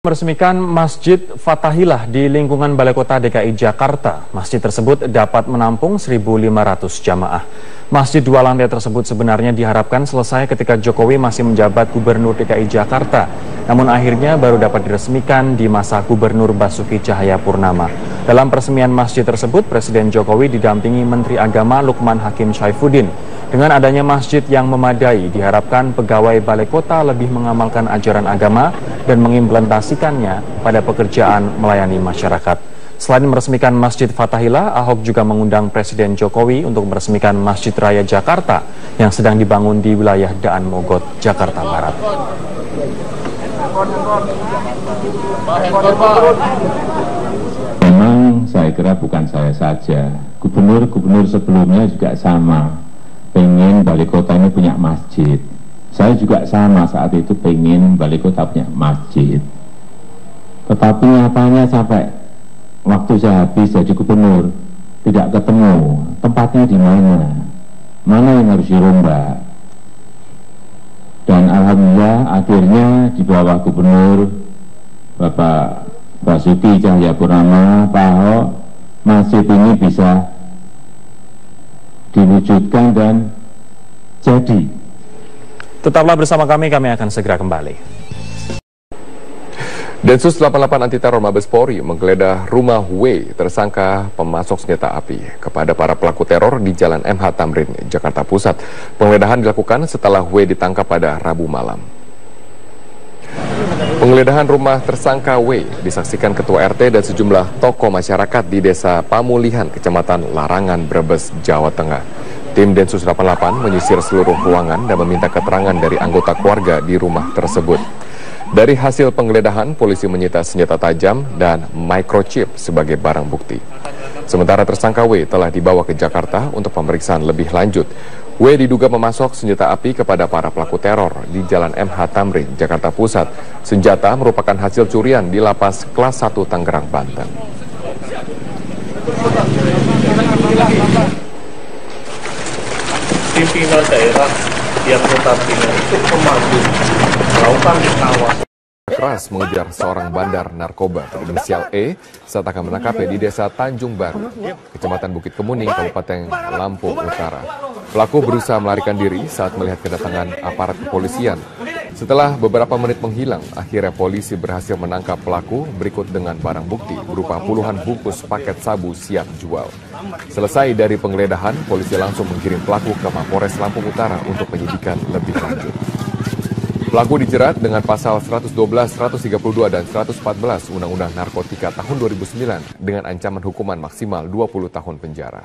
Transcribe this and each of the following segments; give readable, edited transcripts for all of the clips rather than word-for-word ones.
Meresmikan Masjid Fathahillah di lingkungan Balai Kota DKI Jakarta. Masjid tersebut dapat menampung 1.500 jamaah. Masjid dua lantai tersebut sebenarnya diharapkan selesai ketika Jokowi masih menjabat Gubernur DKI Jakarta. Namun akhirnya baru dapat diresmikan di masa Gubernur Basuki Cahayapurnama. Dalam peresmian masjid tersebut, Presiden Jokowi didampingi Menteri Agama Lukman Hakim Saifuddin. Dengan adanya masjid yang memadai, diharapkan pegawai Balai Kota lebih mengamalkan ajaran agama dan mengimplementasikannya pada pekerjaan melayani masyarakat. Selain meresmikan Masjid Fathahillah, Ahok juga mengundang Presiden Jokowi untuk meresmikan Masjid Raya Jakarta yang sedang dibangun di wilayah Daan Mogot, Jakarta Barat. Memang saya kira bukan saya saja, gubernur-gubernur sebelumnya juga sama. Pengen Balai Kota ini punya masjid. Saya juga sama saat itu pengen Balai Kota punya masjid. Tetapi nyatanya sampai waktu saya habis jadi gubernur tidak ketemu tempatnya di mana yang harus dirombak. Dan alhamdulillah akhirnya di bawah Gubernur Bapak Basuki Cahayapurnama, Pak Ahok, masjid ini bisa diwujudkan dan jadi. Tetaplah bersama kami akan segera kembali. Densus 88 Anti Teror Mabes Polri menggeledah rumah W, tersangka pemasok senjata api, kepada para pelaku teror di Jalan MH Tamrin, Jakarta Pusat. Penggeledahan dilakukan setelah W ditangkap pada Rabu malam. Penggeledahan rumah tersangka W disaksikan Ketua RT dan sejumlah tokoh masyarakat di Desa Pamulihan, Kecamatan Larangan, Brebes, Jawa Tengah. Tim Densus 88 menyisir seluruh ruangan dan meminta keterangan dari anggota keluarga di rumah tersebut. Dari hasil penggeledahan, polisi menyita senjata tajam dan microchip sebagai barang bukti. Sementara tersangka W telah dibawa ke Jakarta untuk pemeriksaan lebih lanjut. W diduga memasok senjata api kepada para pelaku teror di Jalan MH Tamrin, Jakarta Pusat. Senjata merupakan hasil curian di Lapas Kelas 1 Tangerang, Banten. Pimpinan daerah yang notabene itu memandu melakukan pengawasan keras mengejar seorang bandar narkoba berinisial E saat akan menangkapnya di Desa Tanjung Baru, Kecamatan Bukit Kemuning, Kabupaten Lampung Utara. Pelaku berusaha melarikan diri saat melihat kedatangan aparat kepolisian. Setelah beberapa menit menghilang, akhirnya polisi berhasil menangkap pelaku berikut dengan barang bukti berupa puluhan bungkus paket sabu siap jual. Selesai dari penggeledahan, polisi langsung mengirim pelaku ke Mapores Lampung Utara untuk penyidikan lebih lanjut. Pelaku dijerat dengan pasal 112, 132, dan 114 Undang-Undang Narkotika tahun 2009 dengan ancaman hukuman maksimal 20 tahun penjara.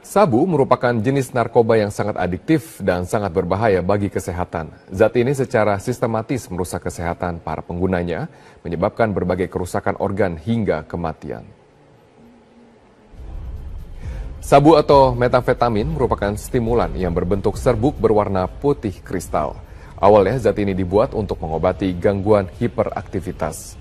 Sabu merupakan jenis narkoba yang sangat adiktif dan sangat berbahaya bagi kesehatan. Zat ini secara sistematis merusak kesehatan para penggunanya, menyebabkan berbagai kerusakan organ hingga kematian. Sabu atau metamfetamin merupakan stimulan yang berbentuk serbuk berwarna putih kristal. Awalnya zat ini dibuat untuk mengobati gangguan hiperaktivitas.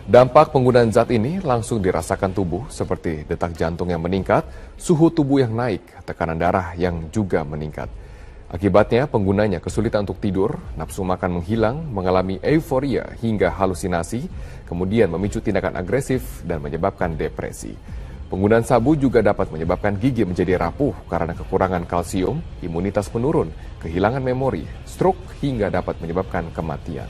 Dampak penggunaan zat ini langsung dirasakan tubuh seperti detak jantung yang meningkat, suhu tubuh yang naik, tekanan darah yang juga meningkat. Akibatnya penggunanya kesulitan untuk tidur, nafsu makan menghilang, mengalami euforia hingga halusinasi, kemudian memicu tindakan agresif dan menyebabkan depresi. Penggunaan sabu juga dapat menyebabkan gigi menjadi rapuh karena kekurangan kalsium, imunitas menurun, kehilangan memori, stroke, hingga dapat menyebabkan kematian.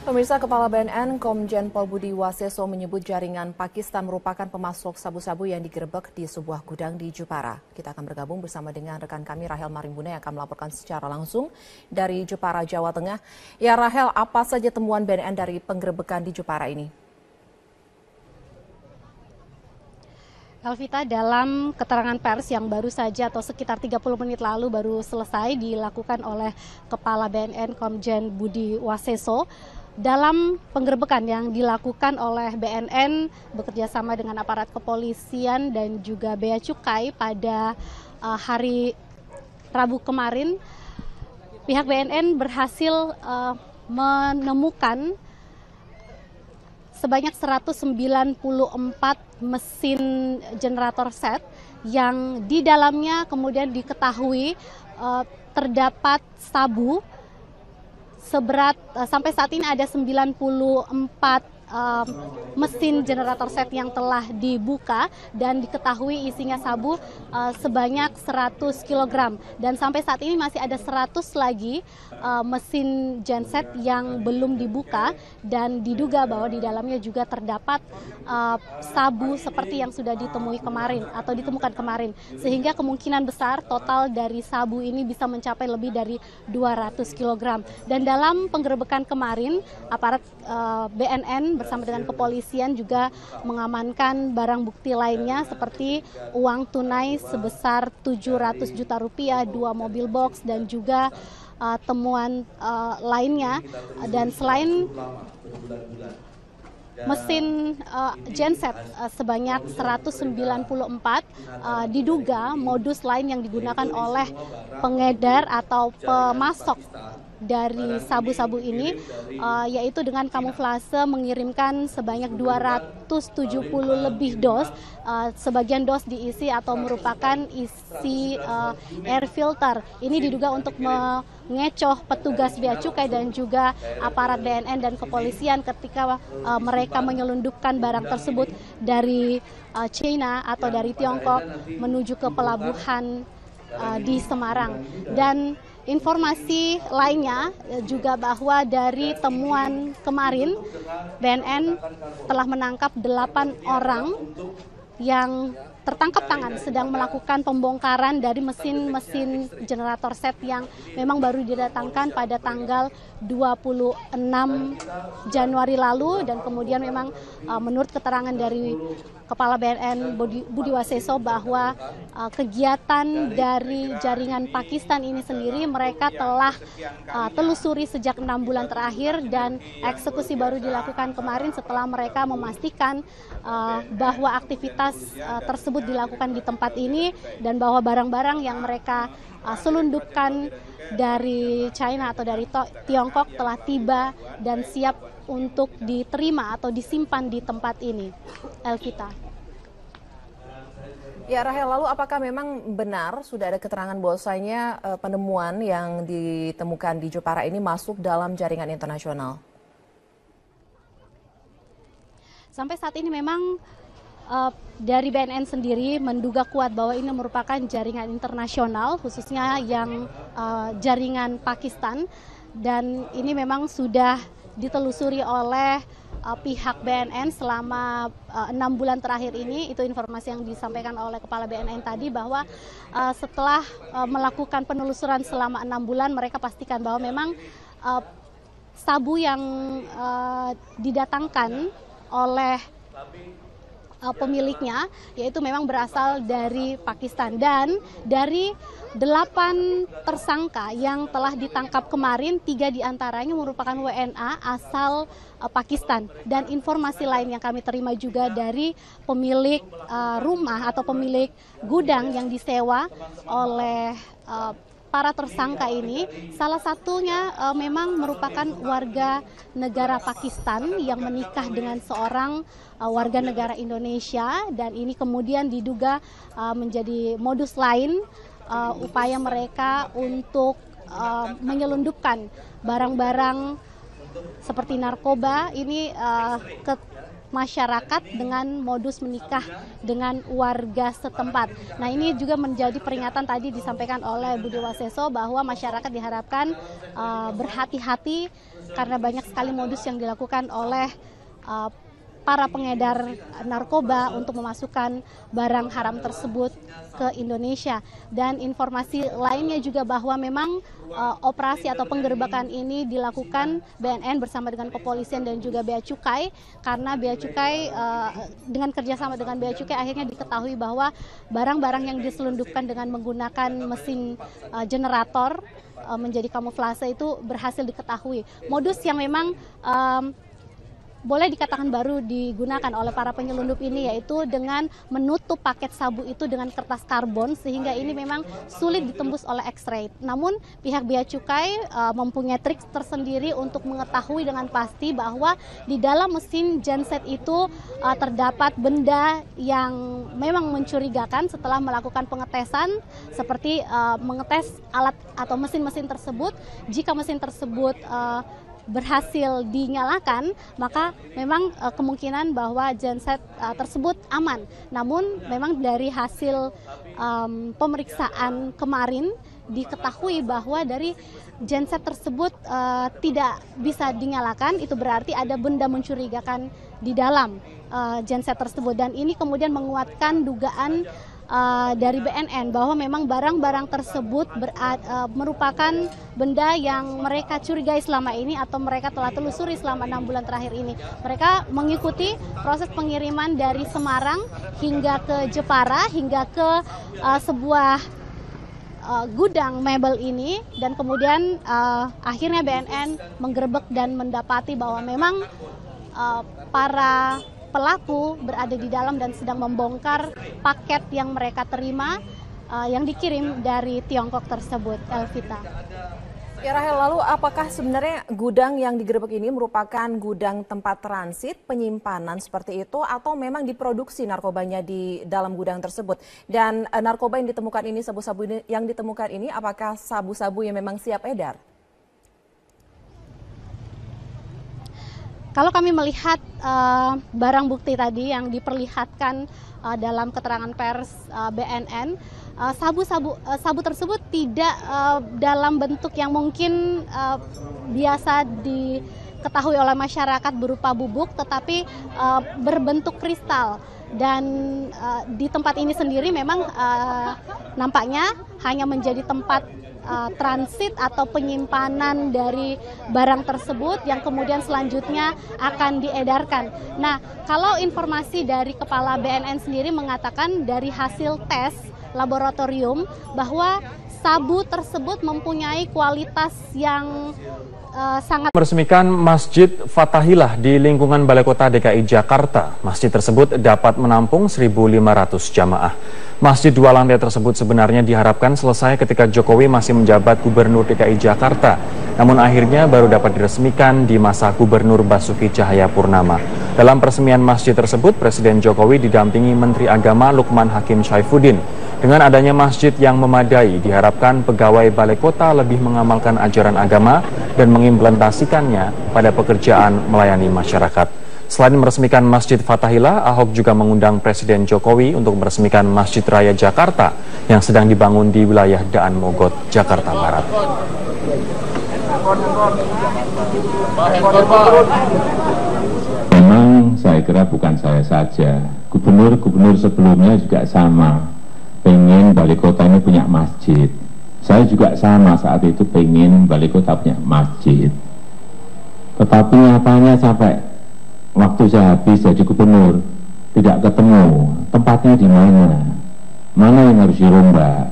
Pemirsa, Kepala BNN Komjen Pol Budi Waseso menyebut jaringan Pakistan merupakan pemasok sabu-sabu yang digerebek di sebuah gudang di Jepara. Kita akan bergabung bersama dengan rekan kami Rahel Marimbuna yang akan melaporkan secara langsung dari Jepara, Jawa Tengah. Ya Rahel, apa saja temuan BNN dari penggerebekan di Jepara ini? Elvita, dalam keterangan pers yang baru saja atau sekitar 30 menit lalu baru selesai dilakukan oleh Kepala BNN Komjen Budi Waseso, dalam penggerebekan yang dilakukan oleh BNN bekerjasama dengan aparat kepolisian dan juga Bea Cukai pada hari Rabu kemarin, pihak BNN berhasil menemukan sebanyak 194 mesin generator set yang di dalamnya kemudian diketahui terdapat sabu seberat sampai saat ini ada 94 mesin generator set yang telah dibuka dan diketahui isinya sabu sebanyak 100 kg dan sampai saat ini masih ada 100 lagi mesin genset yang belum dibuka dan diduga bahwa di dalamnya juga terdapat sabu seperti yang sudah ditemui kemarin atau ditemukan kemarin, sehingga kemungkinan besar total dari sabu ini bisa mencapai lebih dari 200 kg. Dan dalam penggerebekan kemarin aparat BNN bersama dengan kepolisian juga mengamankan barang bukti lainnya seperti uang tunai sebesar 700 juta rupiah, 2 mobil box dan juga temuan lainnya. Dan selain mesin genset sebanyak 194 diduga modus lain yang digunakan oleh pengedar atau pemasok dari sabu-sabu ini yaitu dengan kamuflase mengirimkan sebanyak 270 lebih dos. Sebagian dos diisi atau merupakan isi air filter. Ini diduga untuk mengecoh petugas bea cukai dan juga aparat BNN dan kepolisian ketika mereka menyelundupkan barang tersebut dari China atau dari Tiongkok menuju ke pelabuhan di Semarang. Dan informasi lainnya juga bahwa dari temuan kemarin BNN telah menangkap 8 orang yang tertangkap tangan sedang melakukan pembongkaran dari mesin-mesin generator set yang memang baru didatangkan pada tanggal 26 Januari lalu. Dan kemudian memang menurut keterangan dari Kepala BNN Budi Waseso bahwa kegiatan dari jaringan Pakistan ini sendiri mereka telah telusuri sejak 6 bulan terakhir dan eksekusi baru dilakukan kemarin setelah mereka memastikan bahwa aktivitas tersebut dilakukan di tempat ini dan bahwa barang-barang yang mereka selundupkan dari China atau dari Tiongkok telah tiba dan siap untuk diterima atau disimpan di tempat ini. Elvita. Ya Rahel, lalu apakah memang benar sudah ada keterangan bahwasanya penemuan yang ditemukan di Jepara ini masuk dalam jaringan internasional? Sampai saat ini memang dari BNN sendiri menduga kuat bahwa ini merupakan jaringan internasional, khususnya yang jaringan Pakistan, dan ini memang sudah ditelusuri oleh pihak BNN selama 6 bulan terakhir ini. Itu informasi yang disampaikan oleh Kepala BNN tadi, bahwa setelah melakukan penelusuran selama 6 bulan mereka pastikan bahwa memang sabu yang didatangkan oleh pemiliknya yaitu memang berasal dari Pakistan. Dan dari 8 tersangka yang telah ditangkap kemarin, 3 diantaranya merupakan WNA asal Pakistan. Dan informasi lain yang kami terima juga dari pemilik rumah atau pemilik gudang yang disewa oleh para tersangka ini, salah satunya memang merupakan warga negara Pakistan yang menikah dengan seorang warga negara Indonesia, dan ini kemudian diduga menjadi modus lain upaya mereka untuk menyelundupkan barang-barang seperti narkoba ini ke masyarakat dengan modus menikah dengan warga setempat. Nah, ini juga menjadi peringatan tadi disampaikan oleh Budi Waseso bahwa masyarakat diharapkan berhati-hati karena banyak sekali modus yang dilakukan oleh para pengedar narkoba untuk memasukkan barang haram tersebut ke Indonesia. Dan informasi lainnya juga bahwa memang operasi atau penggerbekan ini dilakukan BNN bersama dengan kepolisian dan juga Bea Cukai, karena Bea Cukai dengan kerjasama dengan Bea Cukai akhirnya diketahui bahwa barang-barang yang diselundupkan dengan menggunakan mesin generator menjadi kamuflase itu berhasil diketahui. Modus yang memang boleh dikatakan baru digunakan oleh para penyelundup ini, yaitu dengan menutup paket sabu itu dengan kertas karbon sehingga ini memang sulit ditembus oleh X-ray. Namun pihak Bea Cukai mempunyai trik tersendiri untuk mengetahui dengan pasti bahwa di dalam mesin genset itu terdapat benda yang memang mencurigakan. Setelah melakukan pengetesan seperti mengetes alat atau mesin-mesin tersebut, jika mesin tersebut berhasil dinyalakan, maka memang kemungkinan bahwa genset tersebut aman. Namun memang dari hasil pemeriksaan kemarin diketahui bahwa dari genset tersebut tidak bisa dinyalakan. Itu berarti ada benda mencurigakan di dalam genset tersebut, dan ini kemudian menguatkan dugaan dari BNN bahwa memang barang-barang tersebut merupakan benda yang mereka curigai selama ini atau mereka telah telusuri selama 6 bulan terakhir ini. Mereka mengikuti proses pengiriman dari Semarang hingga ke Jepara, hingga ke sebuah gudang mebel ini, dan kemudian akhirnya BNN menggerebek dan mendapati bahwa memang para pelaku berada di dalam dan sedang membongkar paket yang mereka terima yang dikirim dari Tiongkok tersebut, Elvita. Ya Rahel, lalu apakah sebenarnya gudang yang digerebek ini merupakan gudang tempat transit, penyimpanan seperti itu, atau memang diproduksi narkobanya di dalam gudang tersebut? Dan narkoba yang ditemukan ini, sabu-sabu yang ditemukan ini, apakah sabu-sabu yang memang siap edar? Kalau kami melihat barang bukti tadi yang diperlihatkan dalam keterangan pers BNN, sabu tersebut tidak dalam bentuk yang mungkin biasa diketahui oleh masyarakat berupa bubuk, tetapi berbentuk kristal. Dan di tempat ini sendiri memang nampaknya hanya menjadi tempat transit atau penyimpanan dari barang tersebut yang kemudian selanjutnya akan diedarkan. Nah, kalau informasi dari Kepala BNN sendiri mengatakan dari hasil tes laboratorium bahwa sabu tersebut mempunyai kualitas yang sangat. Meresmikan Masjid Fatahillah di lingkungan Balai Kota DKI Jakarta. Masjid tersebut dapat menampung 1.500 jamaah. Masjid dua lantai tersebut sebenarnya diharapkan selesai ketika Jokowi masih menjabat Gubernur DKI Jakarta. Namun akhirnya baru dapat diresmikan di masa Gubernur Basuki Cahayapurnama. Dalam peresmian masjid tersebut, Presiden Jokowi didampingi Menteri Agama Lukman Hakim Saifuddin. Dengan adanya masjid yang memadai, diharapkan pegawai Balai Kota lebih mengamalkan ajaran agama dan mengimplementasikannya pada pekerjaan melayani masyarakat. Selain meresmikan Masjid Fatahillah, Ahok juga mengundang Presiden Jokowi untuk meresmikan Masjid Raya Jakarta yang sedang dibangun di wilayah Daan Mogot, Jakarta Barat. Memang saya kira bukan saya saja, gubernur-gubernur sebelumnya juga sama, pengen Balai Kota ini punya masjid. Saya juga sama saat itu pengen Balai Kota punya masjid. Tetapi nyatanya sampai waktu saya habis jadi gubernur tidak ketemu tempatnya di mana yang harus dirombak.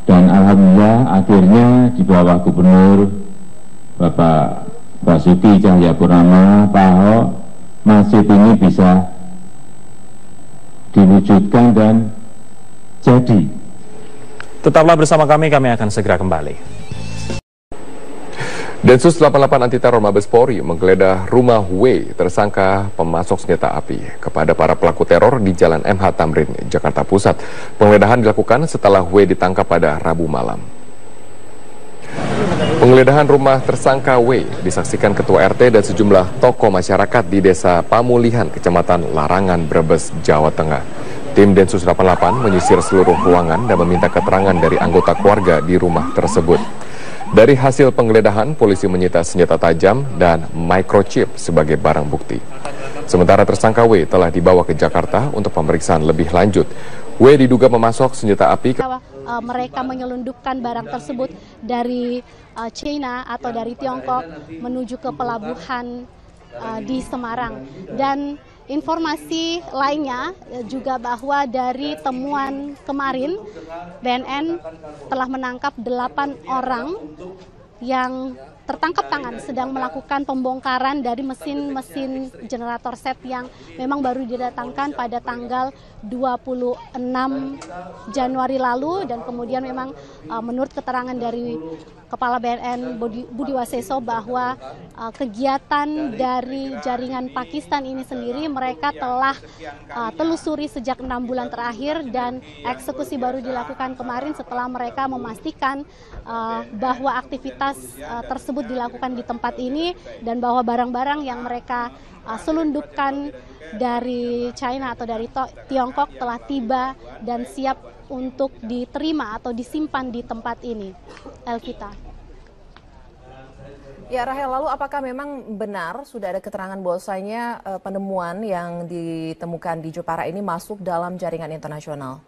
Dan alhamdulillah akhirnya di bawah Gubernur Bapak Basuki Cahayapurnama, Pak Ahok, masjid ini bisa diwujudkan dan jadi. Tetaplah bersama kami akan segera kembali. Densus 88 Anti Teror Mabes Polri menggeledah rumah W, tersangka pemasok senjata api, kepada para pelaku teror di Jalan MH Tamrin, Jakarta Pusat. Penggeledahan dilakukan setelah W ditangkap pada Rabu malam. Penggeledahan rumah tersangka W disaksikan Ketua RT dan sejumlah tokoh masyarakat di Desa Pamulihan, Kecamatan Larangan, Brebes, Jawa Tengah. Tim Densus 88 menyisir seluruh ruangan dan meminta keterangan dari anggota keluarga di rumah tersebut. Dari hasil penggeledahan, polisi menyita senjata tajam dan microchip sebagai barang bukti. Sementara tersangka W telah dibawa ke Jakarta untuk pemeriksaan lebih lanjut. W diduga memasok senjata api. Mereka menyelundupkan barang tersebut dari China atau dari Tiongkok menuju ke pelabuhan di Semarang. Dan informasi lainnya juga bahwa dari temuan kemarin, BNN telah menangkap 8 orang yang tertangkap tangan sedang melakukan pembongkaran dari mesin-mesin generator set yang memang baru didatangkan pada tanggal 26 Januari lalu, dan kemudian memang menurut keterangan dari Kepala BNN Budi Waseso bahwa kegiatan dari jaringan Pakistan ini sendiri mereka telah telusuri sejak 6 bulan terakhir, dan eksekusi baru dilakukan kemarin setelah mereka memastikan bahwa aktivitas tersebut dilakukan di tempat ini, dan bahwa barang-barang yang mereka selundupkan dari China atau dari Tiongkok telah tiba dan siap untuk diterima atau disimpan di tempat ini. Elvita. Ya Rahel, lalu apakah memang benar sudah ada keterangan bahwasanya penemuan yang ditemukan di Jepara ini masuk dalam jaringan internasional?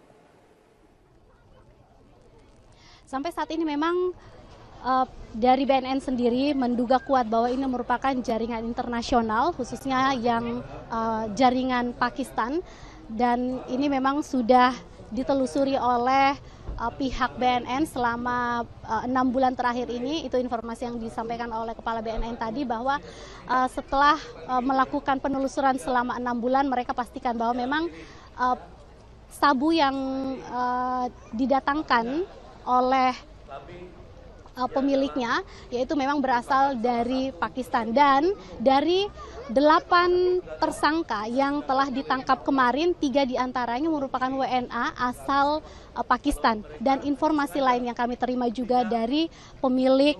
Sampai saat ini memang dari BNN sendiri menduga kuat bahwa ini merupakan jaringan internasional, khususnya yang jaringan Pakistan, dan ini memang sudah ditelusuri oleh pihak BNN selama 6 bulan terakhir ini. Itu informasi yang disampaikan oleh Kepala BNN tadi, bahwa setelah melakukan penelusuran selama 6 bulan mereka pastikan bahwa memang sabu yang didatangkan oleh pemiliknya yaitu memang berasal dari Pakistan, dan dari 8 tersangka yang telah ditangkap kemarin 3 diantaranya merupakan WNA asal Pakistan, dan informasi lain yang kami terima juga dari pemilik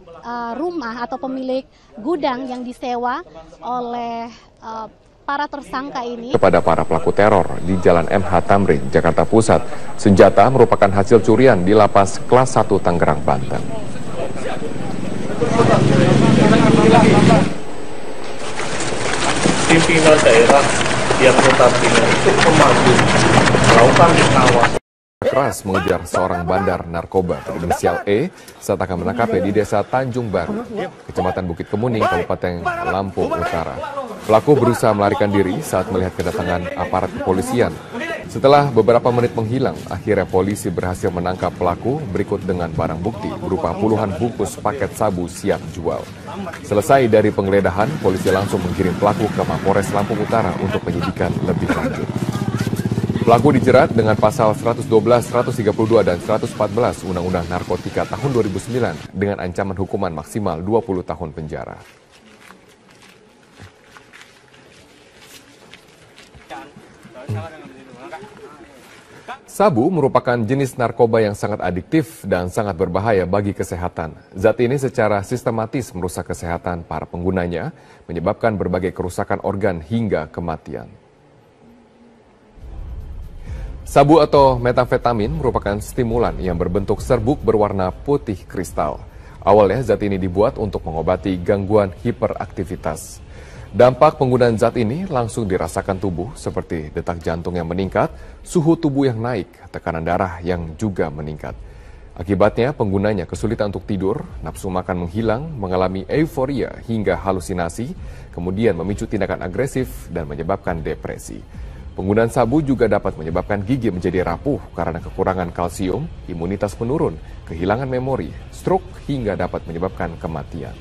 rumah atau pemilik gudang yang disewa oleh para tersangka ini. Kepada para pelaku teror di Jalan MH Tamrin, Jakarta Pusat, senjata merupakan hasil curian di Lapas Kelas 1 Tangerang, Banten. Pimpinan daerah yang notabene itu memanggil melakukan pengawasan Keras mengejar seorang bandar narkoba berinisial E saat akan menangkapnya di Desa Tanjung Baru, Kecamatan Bukit Kemuning, Kabupaten Lampung Utara. Pelaku berusaha melarikan diri saat melihat kedatangan aparat kepolisian. Setelah beberapa menit menghilang, akhirnya polisi berhasil menangkap pelaku berikut dengan barang bukti berupa puluhan bungkus paket sabu siap jual. Selesai dari penggeledahan, polisi langsung mengirim pelaku ke Mapores Lampung Utara untuk penyidikan lebih lanjut. Pelaku dijerat dengan pasal 112, 132, dan 114 Undang-Undang Narkotika tahun 2009 dengan ancaman hukuman maksimal 20 tahun penjara. Sabu merupakan jenis narkoba yang sangat adiktif dan sangat berbahaya bagi kesehatan. Zat ini secara sistematis merusak kesehatan para penggunanya, menyebabkan berbagai kerusakan organ hingga kematian. Sabu atau metamfetamin merupakan stimulan yang berbentuk serbuk berwarna putih kristal. Awalnya zat ini dibuat untuk mengobati gangguan hiperaktivitas. Dampak penggunaan zat ini langsung dirasakan tubuh seperti detak jantung yang meningkat, suhu tubuh yang naik, tekanan darah yang juga meningkat. Akibatnya penggunanya kesulitan untuk tidur, nafsu makan menghilang, mengalami euforia hingga halusinasi, kemudian memicu tindakan agresif dan menyebabkan depresi. Penggunaan sabu juga dapat menyebabkan gigi menjadi rapuh karena kekurangan kalsium, imunitas menurun, kehilangan memori, stroke, hingga dapat menyebabkan kematian.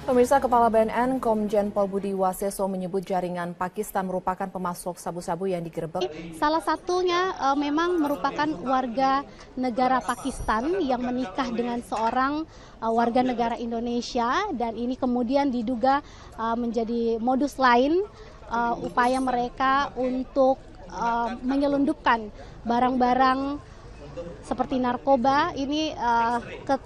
Pemirsa, Kepala BNN Komjen Pol Budi Waseso menyebut jaringan Pakistan merupakan pemasok sabu-sabu yang digerebek. Salah satunya memang merupakan warga negara Pakistan yang menikah dengan seorang warga negara Indonesia, dan ini kemudian diduga menjadi modus lain upaya mereka untuk menyelundupkan barang-barang seperti narkoba ini ke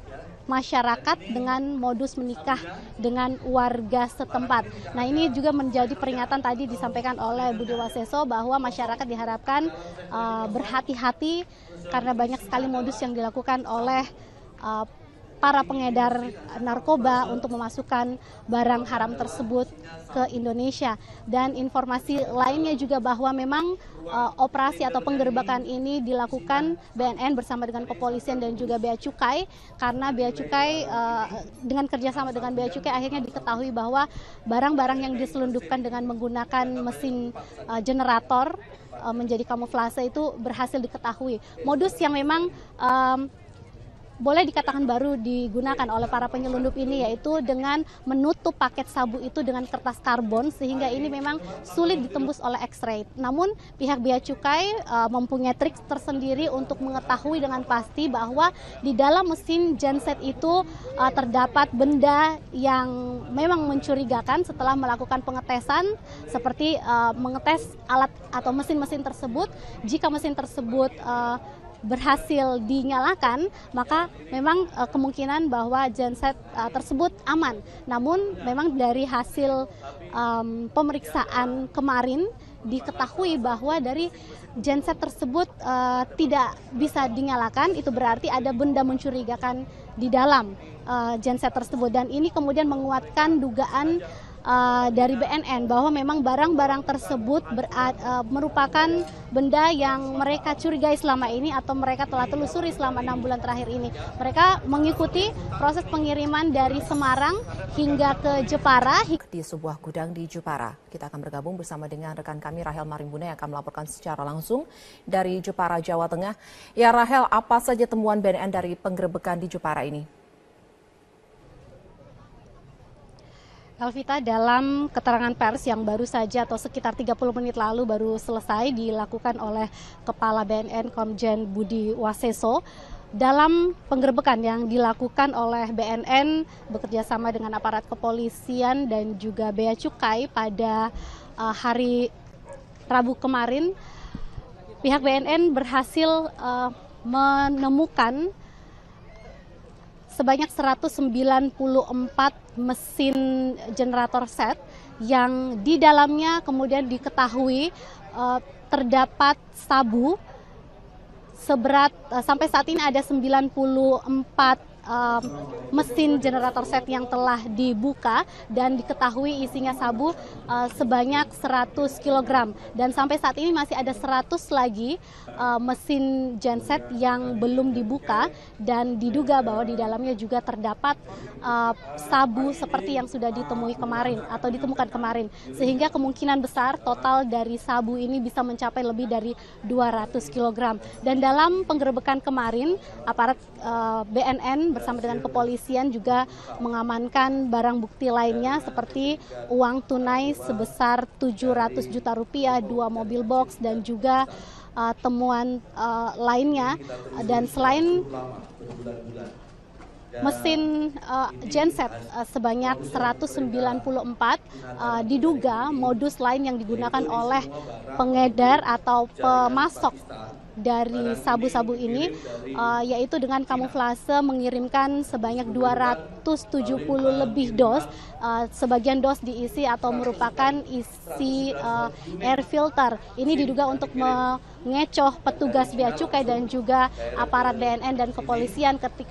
masyarakat dengan modus menikah dengan warga setempat. Nah, ini juga menjadi peringatan tadi disampaikan oleh Budi Waseso bahwa masyarakat diharapkan berhati-hati karena banyak sekali modus yang dilakukan oleh para pengedar narkoba untuk memasukkan barang haram tersebut ke Indonesia. Dan informasi lainnya juga bahwa memang operasi atau penggerbekan ini dilakukan BNN bersama dengan kepolisian dan juga Bea Cukai, karena Bea Cukai dengan kerjasama dengan Bea Cukai akhirnya diketahui bahwa barang-barang yang diselundupkan dengan menggunakan mesin generator menjadi kamuflase itu berhasil diketahui. Modus yang memang boleh dikatakan baru digunakan oleh para penyelundup ini, yaitu dengan menutup paket sabu itu dengan kertas karbon, sehingga ini memang sulit ditembus oleh X-ray. Namun pihak Bea Cukai mempunyai trik tersendiri untuk mengetahui dengan pasti bahwa di dalam mesin genset itu terdapat benda yang memang mencurigakan. Setelah melakukan pengetesan seperti mengetes alat atau mesin-mesin tersebut, jika mesin tersebut berhasil dinyalakan, maka memang kemungkinan bahwa genset tersebut aman. Namun memang dari hasil pemeriksaan kemarin diketahui bahwa dari genset tersebut tidak bisa dinyalakan. Itu berarti ada benda mencurigakan di dalam genset tersebut, dan ini kemudian menguatkan dugaan dari BNN bahwa memang barang-barang tersebut merupakan benda yang mereka curigai selama ini atau mereka telah telusuri selama 6 bulan terakhir ini. Mereka mengikuti proses pengiriman dari Semarang hingga ke Jepara. Di sebuah gudang di Jepara. Kita akan bergabung bersama dengan rekan kami Rahel Marimbuna yang akan melaporkan secara langsung dari Jepara, Jawa Tengah. Ya Rahel, apa saja temuan BNN dari penggerebekan di Jepara ini? Alvita, dalam keterangan pers yang baru saja atau sekitar 30 menit lalu baru selesai dilakukan oleh Kepala BNN Komjen Budi Waseso, dalam penggerebekan yang dilakukan oleh BNN bekerja sama dengan aparat kepolisian dan juga Bea Cukai pada hari Rabu kemarin, pihak BNN berhasil menemukan sebanyak 194 mesin generator set yang di dalamnya kemudian diketahui terdapat sabu seberat sampai saat ini ada 94 mesin generator set yang telah dibuka dan diketahui isinya sabu sebanyak 100 kg, dan sampai saat ini masih ada 100 lagi mesin genset yang belum dibuka, dan diduga bahwa di dalamnya juga terdapat sabu seperti yang sudah ditemui kemarin atau ditemukan kemarin, sehingga kemungkinan besar total dari sabu ini bisa mencapai lebih dari 200 kg. Dan dalam penggerebekan kemarin, aparat BNN bersama dengan kepolisian juga mengamankan barang bukti lainnya seperti uang tunai sebesar 700 juta rupiah, 2 mobil box, dan juga temuan lainnya. Dan selain mesin genset sebanyak 194, diduga modus lain yang digunakan oleh pengedar atau pemasok dari sabu-sabu ini yaitu dengan kamuflase mengirimkan sebanyak 270 lebih dos. Sebagian dos diisi atau merupakan isi air filter. Ini diduga untuk mengecoh petugas Bea Cukai dan juga aparat BNN dan kepolisian ketika